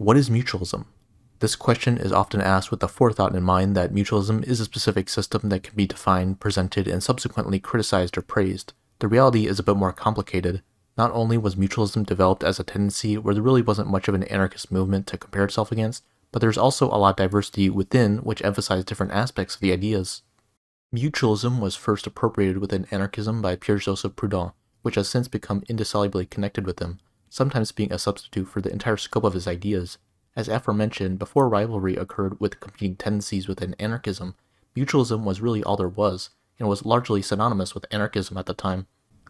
What is mutualism? This question is often asked with the forethought in mind that mutualism is a specific system that can be defined, presented, and subsequently criticized or praised. The reality is a bit more complicated. Not only was mutualism developed as a tendency where there really wasn't much of an anarchist movement to compare itself against, but there's also a lot of diversity within which emphasize different aspects of the ideas. Mutualism was first appropriated within anarchism by Pierre-Joseph Proudhon, which has since become indissolubly connected with him, sometimes being a substitute for the entire scope of his ideas. As aforementioned, before rivalry occurred with competing tendencies within anarchism, mutualism was really all there was, and was largely synonymous with anarchism at the time.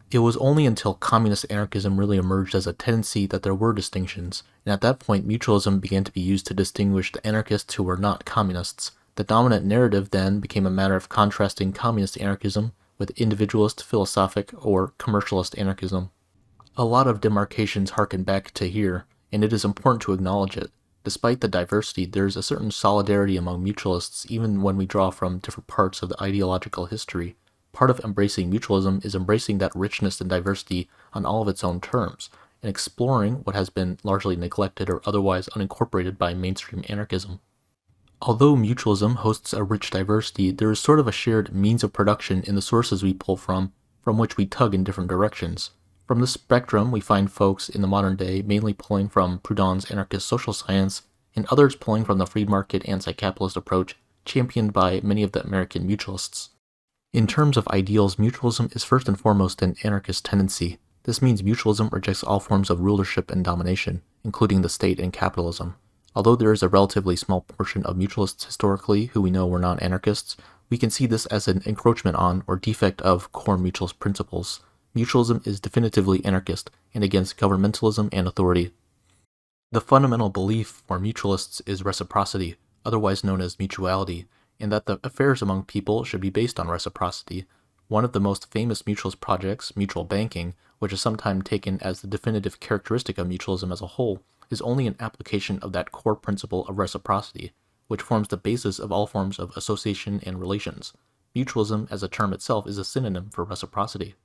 It was only until communist anarchism really emerged as a tendency that there were distinctions, and at that point mutualism began to be used to distinguish the anarchists who were not communists. The dominant narrative then became a matter of contrasting communist anarchism with individualist, philosophic, or commercialist anarchism. A lot of demarcations harken back to here, and it is important to acknowledge it. Despite the diversity, there is a certain solidarity among mutualists even when we draw from different parts of the ideological history. Part of embracing mutualism is embracing that richness and diversity on all of its own terms, and exploring what has been largely neglected or otherwise unincorporated by mainstream anarchism. Although mutualism hosts a rich diversity, there is sort of a shared means of production in the sources we pull from which we tug in different directions. From this spectrum, we find folks in the modern day mainly pulling from Proudhon's anarchist social science, and others pulling from the free market anti-capitalist approach championed by many of the American mutualists. In terms of ideals, mutualism is first and foremost an anarchist tendency. This means mutualism rejects all forms of rulership and domination, including the state and capitalism. Although there is a relatively small portion of mutualists historically who we know were not anarchists, we can see this as an encroachment on or defect of core mutualist principles. Mutualism is definitively anarchist and against governmentalism and authority. The fundamental belief for mutualists is reciprocity, otherwise known as mutuality, and that the affairs among people should be based on reciprocity. One of the most famous mutualist projects, mutual banking, which is sometimes taken as the definitive characteristic of mutualism as a whole, is only an application of that core principle of reciprocity, which forms the basis of all forms of association and relations. Mutualism as a term itself is a synonym for reciprocity.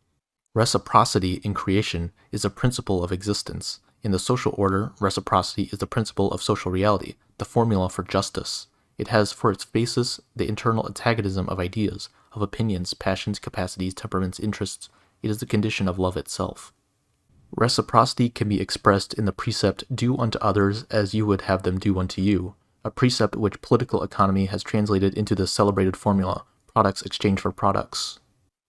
Reciprocity in creation is a principle of existence. In the social order, reciprocity is the principle of social reality, the formula for justice. It has for its basis the internal antagonism of ideas, of opinions, passions, capacities, temperaments, interests. It is the condition of love itself. Reciprocity can be expressed in the precept, "Do unto others as you would have them do unto you," a precept which political economy has translated into the celebrated formula, products exchange for products.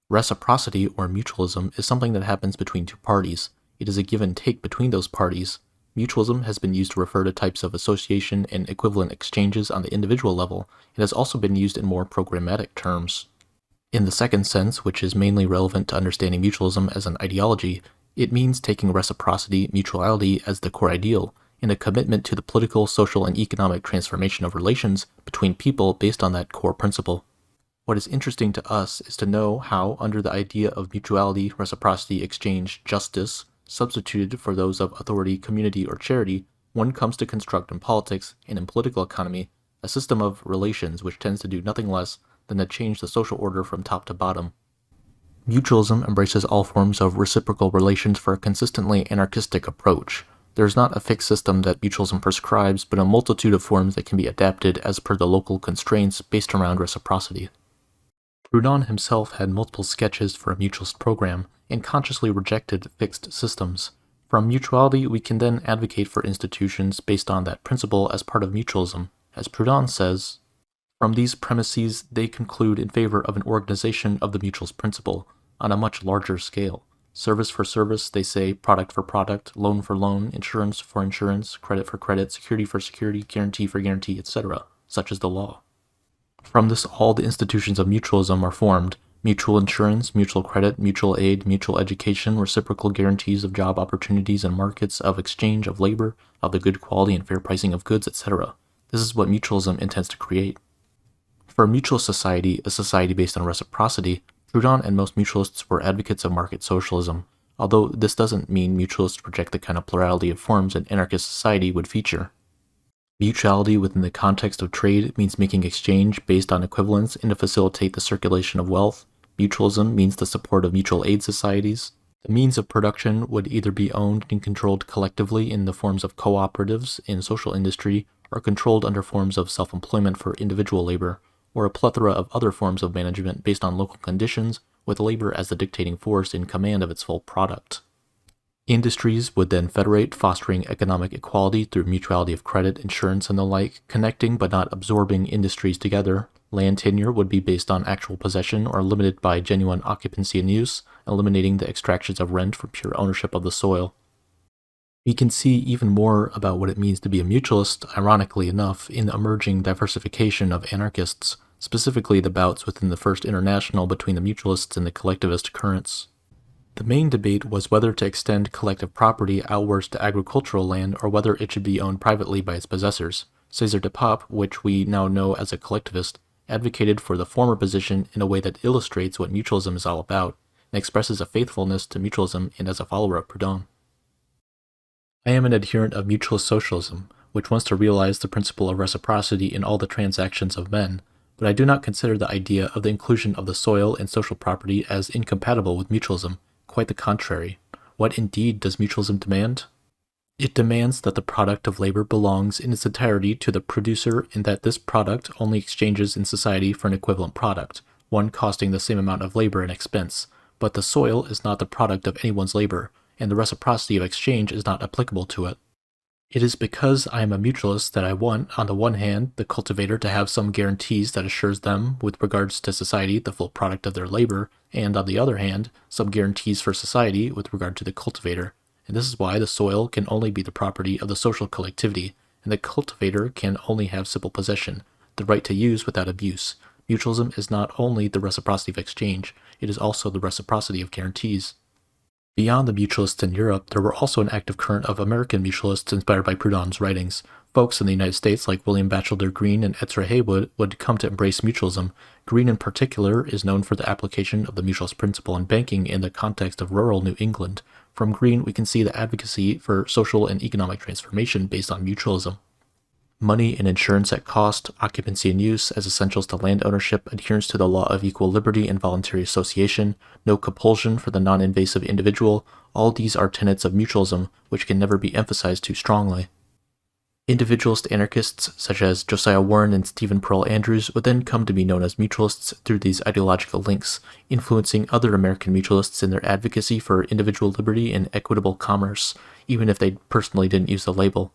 Reciprocity, or mutualism, is something that happens between two parties. It is a give and take between those parties. Mutualism has been used to refer to types of association and equivalent exchanges on the individual level. It has also been used in more programmatic terms. In the second sense, which is mainly relevant to understanding mutualism as an ideology, it means taking reciprocity, mutuality as the core ideal, and a commitment to the political, social, and economic transformation of relations between people based on that core principle. What is interesting to us is to know how, under the idea of mutuality, reciprocity, exchange, justice, substituted for those of authority, community, or charity, one comes to construct in politics and in political economy a system of relations which tends to do nothing less than to change the social order from top to bottom. Mutualism embraces all forms of reciprocal relations for a consistently anarchistic approach. There is not a fixed system that mutualism prescribes, but a multitude of forms that can be adapted as per the local constraints based around reciprocity. Proudhon himself had multiple sketches for a mutualist program and consciously rejected fixed systems. From mutuality, we can then advocate for institutions based on that principle as part of mutualism. As Proudhon says, from these premises, they conclude in favor of an organization of the mutualist principle on a much larger scale. Service for service, they say, product for product, loan for loan, insurance for insurance, credit for credit, security for security, guarantee for guarantee, etc., such as the law. From this, all the institutions of mutualism are formed: mutual insurance, mutual credit, mutual aid, mutual education, reciprocal guarantees of job opportunities and markets, of exchange of labor, of the good quality and fair pricing of goods, etc. This is what mutualism intends to create. For a mutual society, a society based on reciprocity, Proudhon and most mutualists were advocates of market socialism, although this doesn't mean mutualists reject the kind of plurality of forms an anarchist society would feature. Mutuality within the context of trade means making exchange based on equivalence and to facilitate the circulation of wealth. Mutualism means the support of mutual aid societies. The means of production would either be owned and controlled collectively in the forms of cooperatives in social industry, or controlled under forms of self-employment for individual labor, or a plethora of other forms of management based on local conditions, with labor as the dictating force in command of its full product. Industries would then federate, fostering economic equality through mutuality of credit, insurance, and the like, connecting but not absorbing industries together. Land tenure would be based on actual possession or limited by genuine occupancy and use, eliminating the extractions of rent from pure ownership of the soil. We can see even more about what it means to be a mutualist, ironically enough, in the emerging diversification of anarchists, specifically the bouts within the First International between the mutualists and the collectivist currents. The main debate was whether to extend collective property outwards to agricultural land or whether it should be owned privately by its possessors. César de Pape, which we now know as a collectivist, advocated for the former position in a way that illustrates what mutualism is all about, and expresses a faithfulness to mutualism and as a follower of Proudhon. I am an adherent of mutualist socialism, which wants to realize the principle of reciprocity in all the transactions of men, but I do not consider the idea of the inclusion of the soil and social property as incompatible with mutualism. Quite the contrary. What indeed does mutualism demand? It demands that the product of labor belongs in its entirety to the producer and that this product only exchanges in society for an equivalent product, one costing the same amount of labor and expense, but the soil is not the product of anyone's labor, and the reciprocity of exchange is not applicable to it. It is because I am a mutualist that I want, on the one hand, the cultivator to have some guarantees that assures them, with regards to society, the full product of their labor, and on the other hand, some guarantees for society with regard to the cultivator. And this is why the soil can only be the property of the social collectivity, and the cultivator can only have simple possession, the right to use without abuse. Mutualism is not only the reciprocity of exchange, it is also the reciprocity of guarantees. Beyond the mutualists in Europe, there were also an active current of American mutualists inspired by Proudhon's writings. Folks in the United States like William Batchelder Greene and Ezra Heywood would come to embrace mutualism. Greene in particular is known for the application of the mutualist principle in banking in the context of rural New England. From Greene, we can see the advocacy for social and economic transformation based on mutualism. Money and insurance at cost, occupancy and use as essentials to land ownership, adherence to the law of equal liberty and voluntary association, no compulsion for the non-invasive individual, all these are tenets of mutualism which can never be emphasized too strongly. Individualist anarchists such as Josiah Warren and Stephen Pearl Andrews would then come to be known as mutualists through these ideological links, influencing other American mutualists in their advocacy for individual liberty and equitable commerce, even if they personally didn't use the label.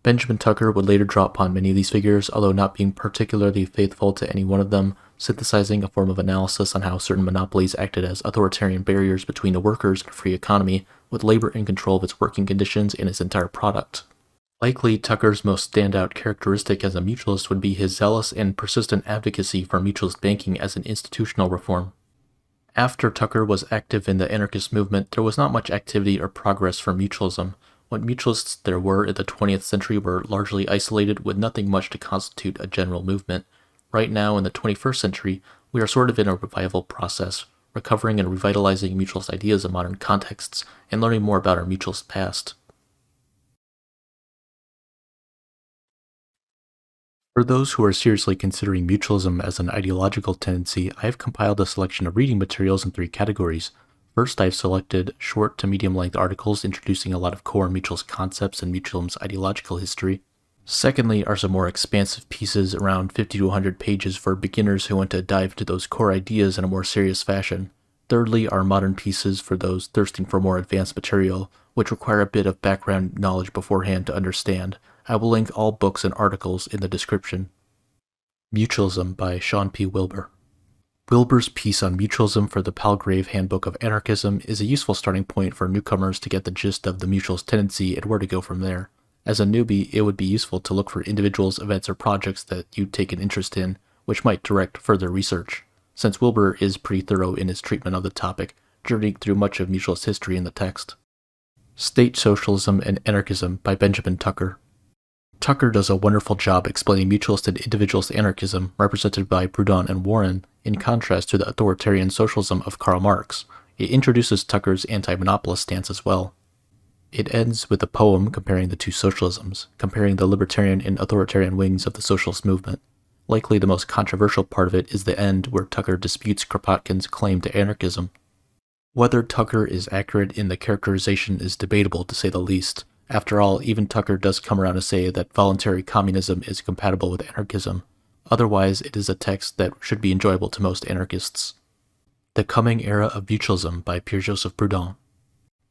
Benjamin Tucker would later draw upon many of these figures, although not being particularly faithful to any one of them, synthesizing a form of analysis on how certain monopolies acted as authoritarian barriers between the workers and a free economy, with labor in control of its working conditions and its entire product. Likely, Tucker's most standout characteristic as a mutualist would be his zealous and persistent advocacy for mutualist banking as an institutional reform. After Tucker was active in the anarchist movement, there was not much activity or progress for mutualism. What mutualists there were in the 20th century were largely isolated with nothing much to constitute a general movement. Right now, in the 21st century, we are sort of in a revival process, recovering and revitalizing mutualist ideas in modern contexts, and learning more about our mutualist past. For those who are seriously considering mutualism as an ideological tendency, I have compiled a selection of reading materials in 3 categories. First, I've selected short to medium-length articles introducing a lot of core mutualist concepts and mutualism's ideological history. Secondly are some more expansive pieces around 50 to 100 pages for beginners who want to dive into those core ideas in a more serious fashion. Thirdly are modern pieces for those thirsting for more advanced material, which require a bit of background knowledge beforehand to understand. I will link all books and articles in the description. Mutualism by Shawn P. Wilbur. Wilbur's piece on mutualism for the Palgrave Handbook of Anarchism is a useful starting point for newcomers to get the gist of the mutualist tendency and where to go from there. As a newbie, it would be useful to look for individuals, events, or projects that you take an interest in, which might direct further research, since Wilbur is pretty thorough in his treatment of the topic, journeying through much of mutualist history in the text. State-Socialism and Anarchism by Benjamin Tucker. Tucker does a wonderful job explaining mutualist and individualist anarchism, represented by Proudhon and Warren, in contrast to the authoritarian socialism of Karl Marx. It introduces Tucker's anti-monopolist stance as well. It ends with a poem comparing the two socialisms, comparing the libertarian and authoritarian wings of the socialist movement. Likely the most controversial part of it is the end, where Tucker disputes Kropotkin's claim to anarchism. Whether Tucker is accurate in the characterization is debatable, to say the least. After all, even Tucker does come around to say that voluntary communism is compatible with anarchism. Otherwise, it is a text that should be enjoyable to most anarchists. The Coming Era of Mutualism by Pierre-Joseph Proudhon.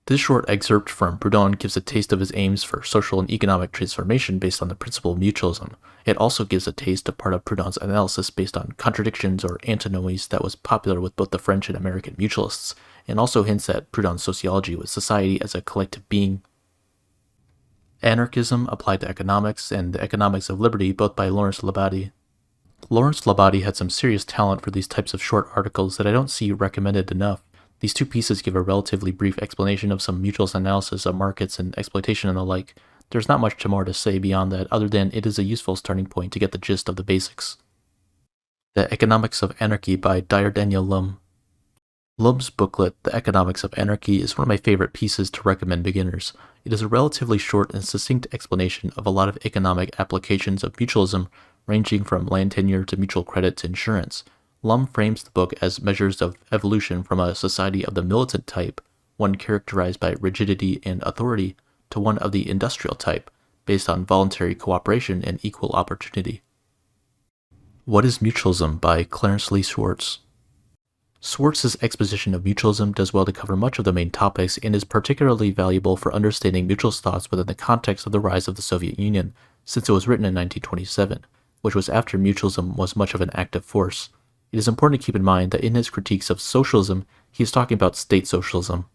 This short excerpt from Proudhon gives a taste of his aims for social and economic transformation based on the principle of mutualism. It also gives a taste of part of Proudhon's analysis based on contradictions or antinomies that was popular with both the French and American mutualists, and also hints at Proudhon's sociology with society as a collective being. Anarchism applied to economics and the economics of liberty, both by Laurance Labadie. Laurance Labadie had some serious talent for these types of short articles that I don't see recommended enough. These two pieces give a relatively brief explanation of some mutualist analysis of markets and exploitation and the like. There's not much more to say beyond that, other than it is a useful starting point to get the gist of the basics. The Economics of Anarchy by Dyer Lum. Lum's booklet, The Economics of Anarchy, is one of my favorite pieces to recommend beginners. It is a relatively short and succinct explanation of a lot of economic applications of mutualism, ranging from land tenure to mutual credit to insurance. Lum frames the book as measures of evolution from a society of the militant type, one characterized by rigidity and authority, to one of the industrial type, based on voluntary cooperation and equal opportunity. What is Mutualism by Clarence Swartz. Swartz's exposition of mutualism does well to cover much of the main topics and is particularly valuable for understanding mutualist thoughts within the context of the rise of the Soviet Union, since it was written in 1927, which was after mutualism was much of an active force. It is important to keep in mind that in his critiques of socialism, he is talking about state-socialism.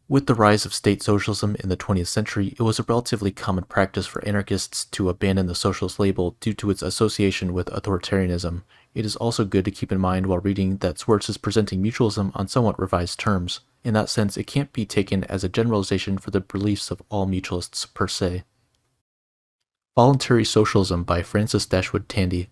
With the rise of state-socialism in the 20th century, it was a relatively common practice for anarchists to abandon the socialist label due to its association with authoritarianism. It is also good to keep in mind while reading that Swartz is presenting mutualism on somewhat revised terms. In that sense, it can't be taken as a generalization for the beliefs of all mutualists per se. Voluntary Socialism by Francis Dashwood Tandy.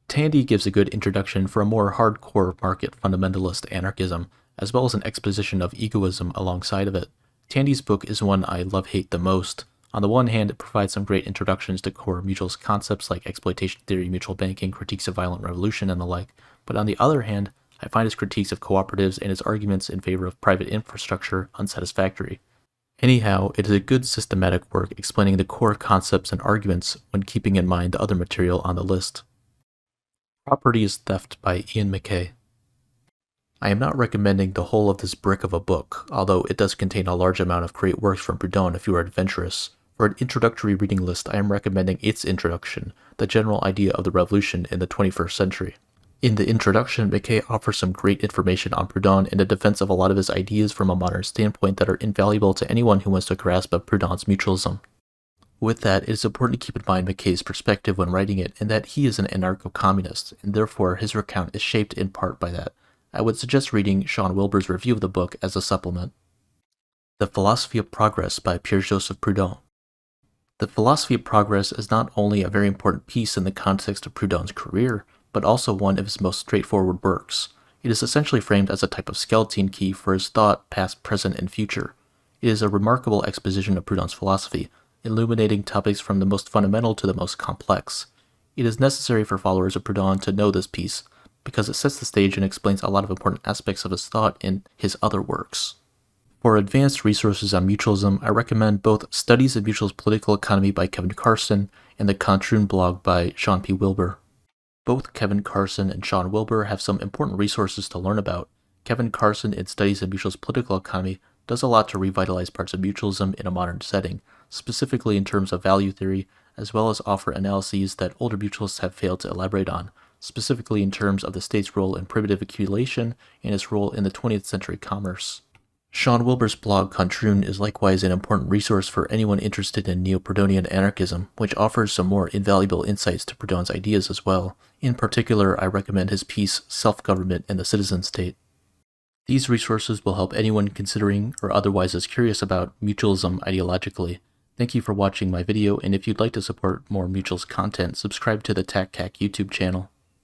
Tandy gives a good introduction for a more hardcore market fundamentalist anarchism, as well as an exposition of egoism alongside of it. Tandy's book is one I love-hate the most. On the one hand, it provides some great introductions to core mutualist concepts like exploitation theory, mutual banking, critiques of violent revolution, and the like, but on the other hand, I find his critiques of cooperatives and his arguments in favor of private infrastructure unsatisfactory. Anyhow, it is a good systematic work explaining the core concepts and arguments when keeping in mind the other material on the list. Property is Theft by Iain McKay. I am not recommending the whole of this brick of a book, although it does contain a large amount of great works from Proudhon if you are adventurous. For an introductory reading list, I am recommending its introduction, The General Idea of the Revolution in the 21st Century. In the introduction, McKay offers some great information on Proudhon and a defense of a lot of his ideas from a modern standpoint that are invaluable to anyone who wants to grasp of Proudhon's mutualism. With that, it is important to keep in mind McKay's perspective when writing it, and that he is an anarcho-communist, and therefore his account is shaped in part by that. I would suggest reading Shawn Wilbur's review of the book as a supplement. The Philosophy of Progress by Pierre-Joseph Proudhon. The Philosophy of Progress is not only a very important piece in the context of Proudhon's career, but also one of his most straightforward works. It is essentially framed as a type of skeleton key for his thought, past, present, and future. It is a remarkable exposition of Proudhon's philosophy, illuminating topics from the most fundamental to the most complex. It is necessary for followers of Proudhon to know this piece, because it sets the stage and explains a lot of important aspects of his thought in his other works. For advanced resources on mutualism, I recommend both Studies in Mutualist Political Economy by Kevin Carson and the Contr'un blog by Shawn P. Wilbur. Both Kevin Carson and Shawn Wilbur have some important resources to learn about. Kevin Carson in Studies in Mutualist Political Economy does a lot to revitalize parts of mutualism in a modern setting, specifically in terms of value theory, as well as offer analyses that older mutualists have failed to elaborate on, specifically in terms of the state's role in primitive accumulation and its role in the 20th century commerce. Shawn Wilbur's blog Contr'un is likewise an important resource for anyone interested in Neo-Proudhonian anarchism, which offers some more invaluable insights to Proudhon's ideas as well. In particular, I recommend his piece Self-Government and the Citizen State. These resources will help anyone considering or otherwise is curious about mutualism ideologically. Thank you for watching my video, and if you'd like to support more mutualist content, subscribe to the TACCAC YouTube channel.